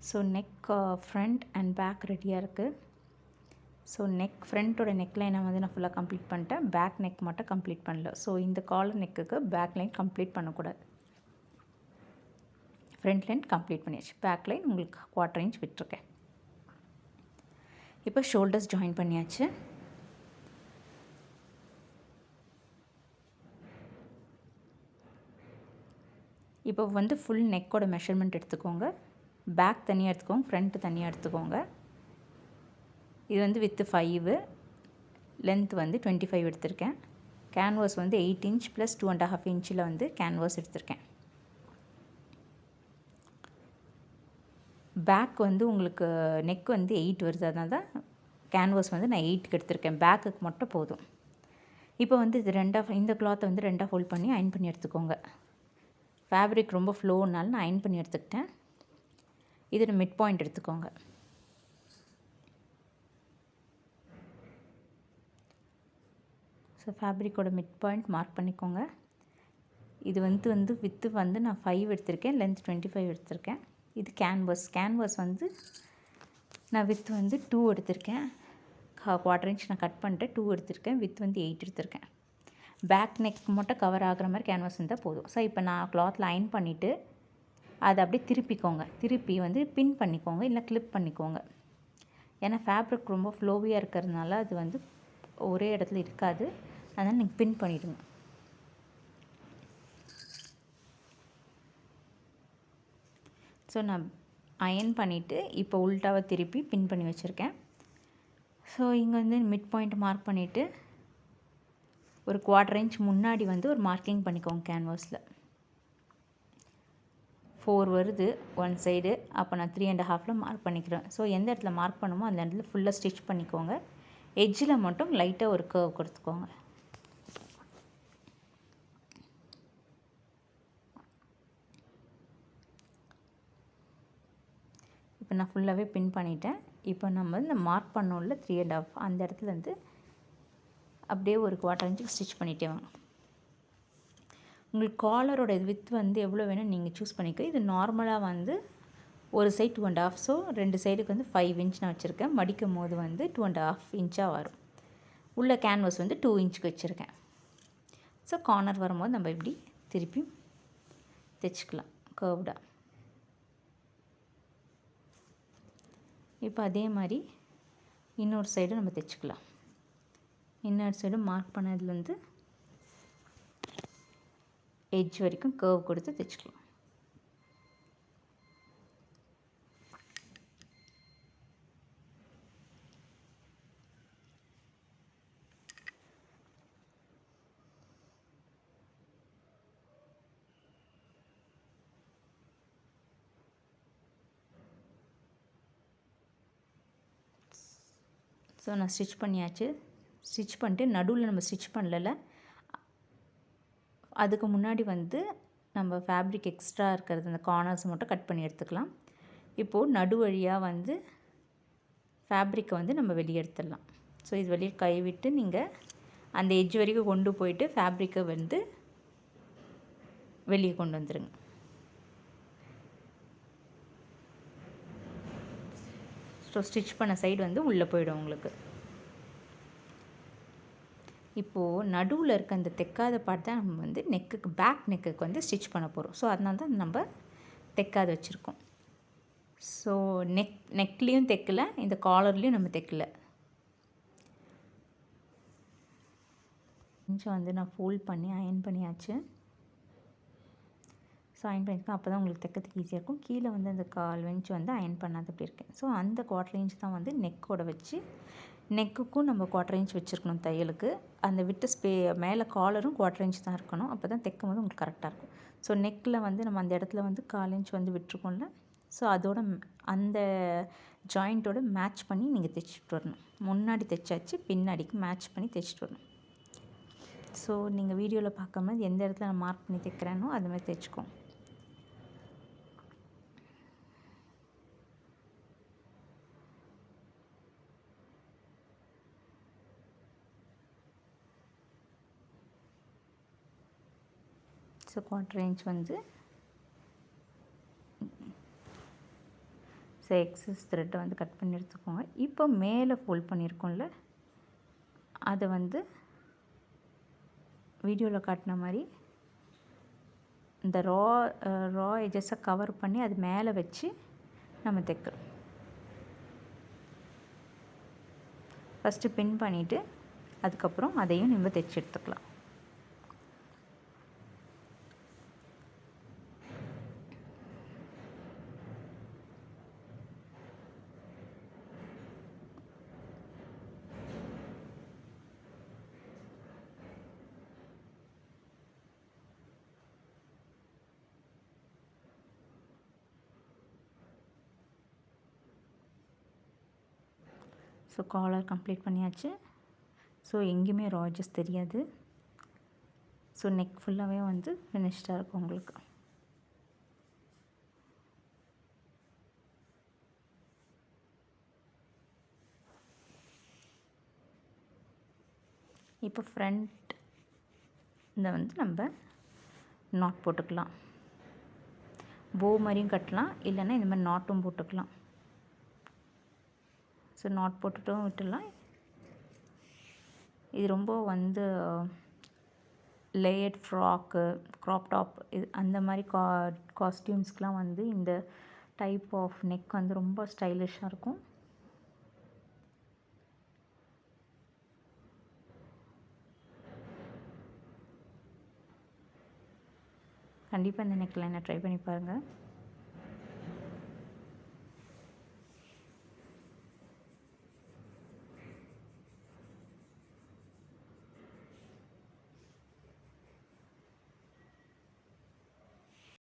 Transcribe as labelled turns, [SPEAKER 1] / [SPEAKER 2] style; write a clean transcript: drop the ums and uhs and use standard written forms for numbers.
[SPEAKER 1] So neck front and back ரெடியாக இருக்குது. So ஃப்ரண்ட்டோட neck லைனை வந்து நான் ஃபுல்லாக கம்ப்ளீட் பண்ணிட்டேன். பேக் நெக் மட்டும் கம்ப்ளீட் பண்ணல. ஸோ இந்த காலர் நெக்குக்கு பேக் லைன் கம்ப்ளீட் பண்ணக்கூடாது. ஃப்ரண்ட் லைன் கம்ப்ளீட் பண்ணியாச்சு. பேக் லைன் உங்களுக்கு 1/4 இன்ச் விட்டுருக்கேன். இப்போ ஷோல்டர்ஸ் ஜாயின் பண்ணியாச்சு. இப்போ வந்து ஃபுல் நெக்கோட மெஷர்மெண்ட் எடுத்துக்கோங்க. பேக் தனியாக எடுத்துக்கோங்க, ஃப்ரண்ட்டு தனியாக எடுத்துக்கோங்க. இது வந்து வித்து 5, லென்த் வந்து 25 எடுத்திருக்கேன். கேன்வாஸ் வந்து 8 இன்ச் ப்ளஸ் 2.5 இன்ச்சில் வந்து கேன்வாஸ் எடுத்திருக்கேன். பேக் வந்து உங்களுக்கு நெக் வந்து 8 வருது, அதனால தான் கேன்வாஸ் வந்து நான் 8க்கு எடுத்திருக்கேன். பேக்குக்கு மட்டும் போதும். இப்போ வந்து இது இந்த கிளாத்தை வந்து 2ஆக ஃபோல்ட் பண்ணி அயன் பண்ணி எடுத்துக்கோங்க. ஃபேப்ரிக் ரொம்ப ஃப்ளோனால நான் அயன் பண்ணி எடுத்துக்கிட்டேன். இதில் மிட் பாயிண்ட் எடுத்துக்கோங்க. ஸோ ஃபேப்ரிக்கோட மிட் பாயிண்ட் மார்க் பண்ணிக்கோங்க. இது வந்து வித்து வந்து நான் 5 எடுத்திருக்கேன், லென்த் 25 எடுத்திருக்கேன். இது கேன்வாஸ் வந்து நான் வித் வந்து 2 எடுத்திருக்கேன். 1/4 இன்ச் நான் கட் பண்ணிட்டு 2 எடுத்திருக்கேன். வித் வந்து 8 எடுத்திருக்கேன். பேக் நெக் மட்டும் கவர் ஆகிற மாதிரி கேன்வாஸ் இருந்தால் போதும். ஸோ இப்போ நான் கிளாத்தில் அயன் பண்ணிவிட்டு அதை அப்படியே திருப்பிக்கோங்க. திருப்பி வந்து பின் பண்ணிக்கோங்க, இல்லை கிளிப் பண்ணிக்கோங்க. ஏன்னா ஃபேப்ரிக் ரொம்ப ஃப்ளோவியாக இருக்கிறதுனால அது வந்து ஒரே இடத்துல இருக்காது. அதனால் நீங்கள் பின் பண்ணிவிடுங்க. ஸோ நான் அயன் பண்ணிவிட்டு இப்போ உல்ட்டாவை திருப்பி பின் பண்ணி வச்சுருக்கேன். ஸோ இங்கே வந்து மிட் பாயிண்ட் மார்க் பண்ணிவிட்டு ஒரு 1/4 இன்ச் முன்னாடி வந்து ஒரு மார்க்கிங் பண்ணிக்கோங்க. கேன்வாஸில் 4 வருது ஒன் சைடு, அப்போ நான் 3.5 மார்க் பண்ணிக்கிறேன். ஸோ எந்த இடத்துல மார்க் பண்ணுமோ அந்த இடத்துல ஃபுல்லாக ஸ்டிச் பண்ணிக்கோங்க. எட்ஜில் மட்டும் லைட்டாக ஒரு கர்வ் கொடுத்துக்கோங்க. இப்போ நான் ஃபுல்லாகவே பின் பண்ணிட்டேன். இப்போ நம்ம இந்த மார்க் பண்ணோம்ல 3.5 அந்த இடத்துலேருந்து அப்படியே ஒரு 1/4 இன்ச்சுக்கு ஸ்டிச் பண்ணிட்டே வாங்க. உங்களுக்கு காலரோட வித் வந்து எவ்வளோ வேணும் நீங்கள் சூஸ் பண்ணிக்க. இது நார்மலாக வந்து ஒரு சைடு 2.5, ஸோ 2 சைடுக்கு வந்து 5 இன்ச் நான் வச்சுருக்கேன். மடிக்கும் போது வந்து 2.5 இன்ச்சாக வரும். உள்ள கேன்வாஸ் வந்து 2 இன்ச்சுக்கு வச்சுருக்கேன். ஸோ கார்னர் வரும்போது நம்ம இப்படி திருப்பி தைச்சிக்கலாம் கர்வ்டாக. இப்போ அதே மாதிரி இன்னொரு சைடு நம்ம தைச்சிக்கலாம். இன்னொரு சைடு மார்க் பண்ணதுலேருந்து எட்ஜ் வரைக்கும் கர்வ் கொடுத்து தைச்சிக்கலாம். ஸோ நான் ஸ்டிச் பண்ணியாச்சு. ஸ்டிச் பண்ணிட்டு நடுவில் நம்ம ஸ்டிச் பண்ணல, அதுக்கு முன்னாடி வந்து நம்ம ஃபேப்ரிக் எக்ஸ்ட்ரா இருக்கிறது அந்த கார்னர்ஸ் மட்டும் கட் பண்ணி எடுத்துக்கலாம். இப்போது நடு வழியாக வந்து ஃபேப்ரிக்கை வந்து நம்ம வெளியே எடுத்துடலாம். ஸோ இது வெளியே கைவிட்டு நீங்கள் அந்த எட்ஜ் வரைக்கும் கொண்டு போயிட்டு ஃபேப்ரிக்கை வந்து வெளியே கொண்டு வந்துடுங்க. ஸோ ஸ்டிச் பண்ண சைடு வந்து உள்ளே போயிடும் உங்களுக்கு. இப்போது நடுவில் இருக்க அந்த தைக்காத பார்ட் தான் நம்ம வந்து நெக்குக்கு பேக் நெக்குக்கு வந்து ஸ்டிச் பண்ண போகிறோம். ஸோ அதனால தான் நம்ம தைக்காத வச்சுருக்கோம். ஸோ நெக்லேயும் தைக்கல, இந்த காலர்லேயும் நம்ம தைக்கல. கொஞ்சம் வந்து நான் ஃபோல்ட் பண்ணி அயன் பண்ணியாச்சு. ஸோ அயன் பண்ணியிருக்கேன். அப்போ தான் உங்களுக்கு தைக்கிறதுக்கு ஈஸியாக இருக்கும். கீழே வந்து அந்த 1/4 இன்ச் வந்து அயன் பண்ணாத அப்படி இருக்கேன். ஸோ அந்த 1/4 இன்ச் தான் வந்து நெக்கோட வச்சு, நெக்குக்கும் நம்ம 1/4 இன்ச் வச்சுருக்கணும் தையலுக்கு. அந்த விட்டு மேலே காலரும் 1/4 இன்ச் தான் இருக்கணும். அப்போ தான் தைக்கும் போது உங்களுக்கு கரெக்டாக இருக்கும். ஸோ நெக்கில் வந்து நம்ம அந்த இடத்துல வந்து 1/4 இன்ச் வந்து விட்டுருக்கோம்ல, ஸோ அதோட அந்த ஜாயிண்ட்டோட மேட்ச் பண்ணி நீங்கள் தைச்சிட்டு வரணும். முன்னாடி தைச்சாச்சு, பின்னாடிக்கு மேட்ச் பண்ணி தைச்சிட்டு வரணும். ஸோ நீங்கள் வீடியோவில் பார்க்கும்போது எந்த இடத்துல நான் மார்க் பண்ணி தைக்கிறேனோ அது மாதிரி தைச்சிக்கோங்க. ஸோ 1/4 இன்ச் வந்து ஸோ எக்ஸஸ் த்ரெட்டை வந்து கட் பண்ணி எடுத்துக்கோங்க. இப்போ மேலே ஃபோல்ட் பண்ணியிருக்கோம்ல, அதை வந்து வீடியோவில் காட்டின மாதிரி இந்த ரா எஜஸை கவர் பண்ணி அது மேலே வச்சு நம்ம தைக்கிறோம். ஃபஸ்ட்டு பின் பண்ணிவிட்டு அதுக்கப்புறம் அதையும் நம்ம தைச்சி எடுத்துக்கலாம். ஸோ காலர் கம்ப்ளீட் பண்ணியாச்சு. ஸோ எங்கேயுமே ராஜஸ் தெரியாது. ஸோ நெக் ஃபுல்லாகவே வந்து ஃபினிஷ்டாக இருக்கும் உங்களுக்கு. இப்போ ஃப்ரண்ட் இந்த வந்து நம்ம நாட் போட்டுக்கலாம். போ மாதிரியும் கட்டலாம், இல்லைன்னா இந்த மாதிரி நாட்டும் போட்டுக்கலாம். ஸோ நாட் போட்டுட்டும் விட்டுடலாம். இது ரொம்ப வந்து லேயர்ட் ஃப்ராக்கு, க்ராப் டாப் இது அந்த மாதிரி காஸ்டியூம்ஸ்க்கெலாம் வந்து இந்த டைப் ஆஃப் நெக் வந்து ரொம்ப ஸ்டைலிஷாக இருக்கும். கண்டிப்பாக இந்த நெக் லைனை ட்ரை பண்ணி பாருங்கள்.